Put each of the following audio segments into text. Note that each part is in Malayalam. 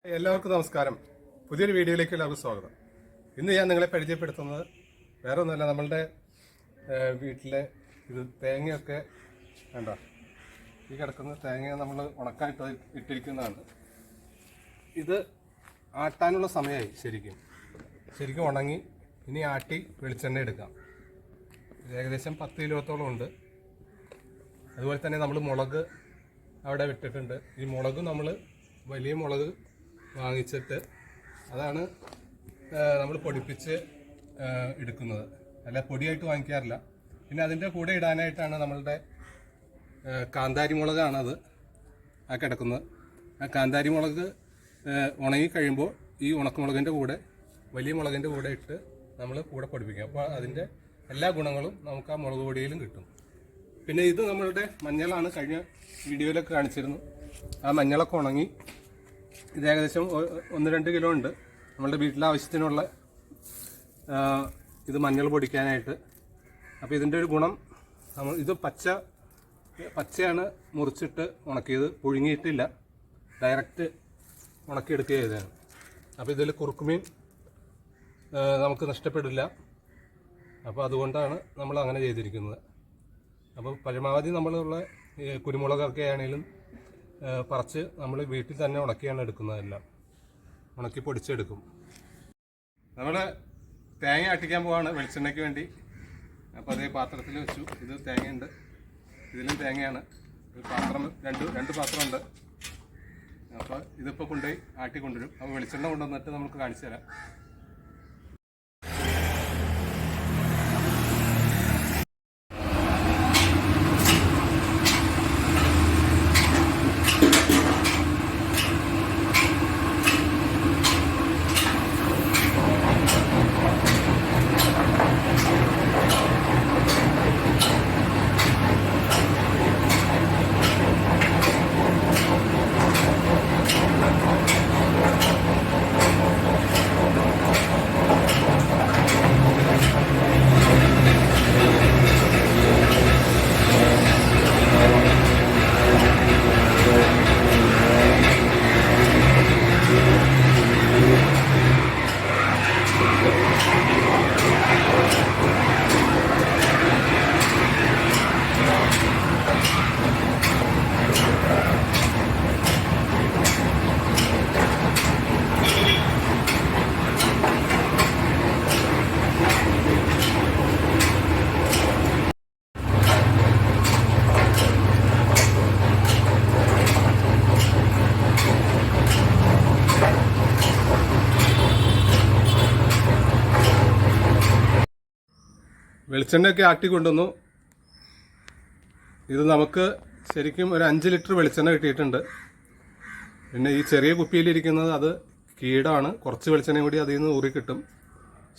എല്ലാവർക്കും നമസ്കാരം. പുതിയൊരു വീഡിയോയിലേക്ക് എല്ലാവർക്കും സ്വാഗതം. ഇന്ന് ഞാൻ നിങ്ങളെ പരിചയപ്പെടുത്തുന്നത് വേറെ ഒന്നുമല്ല, നമ്മളുടെ വീട്ടിലെ ഇത് തേങ്ങയൊക്കെ വേണ്ട ഈ കിടക്കുന്ന തേങ്ങ നമ്മൾ ഉണക്കായിട്ട് ഇട്ടിരിക്കുന്നതാണ്. ഇത് ആട്ടാനുള്ള സമയമായി. ശരിക്കും ഉണങ്ങി ഇനി ആട്ടി വെളിച്ചെണ്ണ എടുക്കാം. ഏകദേശം 10 കിലോത്തോളം ഉണ്ട്. അതുപോലെ തന്നെ നമ്മൾ മുളക് അവിടെ വിട്ടിട്ടുണ്ട്. ഈ മുളക് നമ്മൾ വലിയ മുളക് വാങ്ങിച്ചിട്ട് അതാണ് നമ്മൾ പൊടിപ്പിച്ച് എടുക്കുന്നത്, അല്ല പൊടിയായിട്ട് വാങ്ങിക്കാറില്ല. പിന്നെ അതിൻ്റെ കൂടെ ഇടാനായിട്ടാണ് നമ്മളുടെ കാന്താരി മുളകാണത് ആ കിടക്കുന്നത്. ആ കാന്താരി മുളക് ഉണങ്ങി കഴിയുമ്പോൾ ഈ ഉണക്കമുളകിൻ്റെ കൂടെ വലിയ മുളകിൻ്റെ കൂടെ ഇട്ട് നമ്മൾ കൂടെ പൊടിപ്പിക്കും. അപ്പോൾ അതിൻ്റെ എല്ലാ ഗുണങ്ങളും നമുക്ക് ആ മുളക് പൊടിയിലും കിട്ടും. പിന്നെ ഇത് നമ്മളുടെ മഞ്ഞളാണ്, കഴിഞ്ഞ വീഡിയോയിലൊക്കെ കാണിച്ചിരുന്നു. ആ മഞ്ഞളൊക്കെ ഉണങ്ങി ഇത് ഏകദേശം 1-2 കിലോ ഉണ്ട് നമ്മളുടെ വീട്ടിലെ ആവശ്യത്തിനുള്ള ഇത് മഞ്ഞൾ പൊടിക്കാനായിട്ട്. അപ്പോൾ ഇതിൻ്റെ ഒരു ഗുണം, ഇത് പച്ചയാണ് മുറിച്ചിട്ട് ഉണക്കിയത്, പുഴുങ്ങിയിട്ടില്ല, ഡയറക്റ്റ് ഉണക്കിയെടുക്കുക ചെയ്തതാണ്. അപ്പോൾ ഇതിൽ കുറുക്കുമീൻ നമുക്ക് നഷ്ടപ്പെടില്ല. അപ്പോൾ അതുകൊണ്ടാണ് നമ്മൾ അങ്ങനെ ചെയ്തിരിക്കുന്നത്. അപ്പോൾ പരമാവധി നമ്മളുള്ള കുരുമുളകൊക്കെ ആണെങ്കിലും പറിച്ച് നമ്മൾ വീട്ടിൽ തന്നെ ഉണക്കിയാണ് എടുക്കുന്നതെല്ലാം, ഉണക്കി പൊടിച്ചെടുക്കും. നമ്മൾ തേങ്ങ ആട്ടിക്കാൻ പോവാണ് വെളിച്ചെണ്ണയ്ക്ക് വേണ്ടി. അപ്പോൾ അതേ പാത്രത്തിൽ വെച്ചു. ഇത് തേങ്ങയുണ്ട്, ഇതിലും തേങ്ങയാണ്. ഒരു പാത്രം രണ്ട് പാത്രമുണ്ട്. അപ്പോൾ ഇതിപ്പോൾ കൊണ്ടുപോയി ആട്ടി കൊണ്ടുവരും. അപ്പോൾ വെളിച്ചെണ്ണ കൊണ്ടുവന്നിട്ട് നമുക്ക് കാണിച്ചു തരാം. വെളിച്ചെണ്ണയൊക്കെ ആട്ടി കൊണ്ടുവന്നു. ഇത് നമുക്ക് ശരിക്കും ഒരു 5 ലിറ്റർ വെളിച്ചെണ്ണ കിട്ടിയിട്ടുണ്ട്. പിന്നെ ഈ ചെറിയ കുപ്പിയിലിരിക്കുന്നത് അത് കീടാണ്. കുറച്ച് വെളിച്ചെണ്ണ കൂടി അതിൽ നിന്ന് ഊറി കിട്ടും.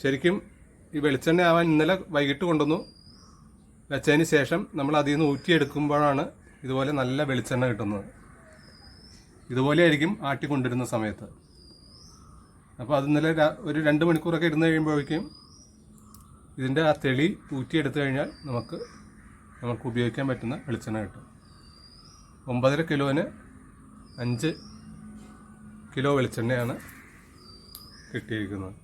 ശരിക്കും ഈ വെളിച്ചെണ്ണ ആവാൻ ഇന്നലെ വൈകിട്ട് കൊണ്ടുവന്നു വെച്ചതിന് ശേഷം നമ്മൾ അതിൽ നിന്ന് ഊറ്റിയെടുക്കുമ്പോഴാണ് ഇതുപോലെ നല്ല വെളിച്ചെണ്ണ കിട്ടുന്നത്. ഇതുപോലെ ആയിരിക്കും ആട്ടി കൊണ്ടിരുന്ന സമയത്ത്. അപ്പോൾ അത് ഇന്നലെ ഒരു 2 മണിക്കൂറൊക്കെ ഇരുന്ന് കഴിയുമ്പോഴേക്കും ഇതിൻ്റെ ആ തെളി ഊറ്റിയെടുത്തു കഴിഞ്ഞാൽ നമുക്ക് ഉപയോഗിക്കാൻ പറ്റുന്ന വെളിച്ചെണ്ണ കിട്ടും. 9.5 കിലോന് 5 കിലോ വെളിച്ചെണ്ണയാണ് കിട്ടിയിരിക്കുന്നത്.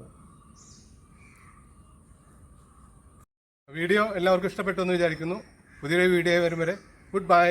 വീഡിയോ എല്ലാവർക്കും ഇഷ്ടപ്പെട്ടു എന്ന് വിചാരിക്കുന്നു. പുതിയൊരു വീഡിയോ വരും വരെ ഗുഡ് ബൈ.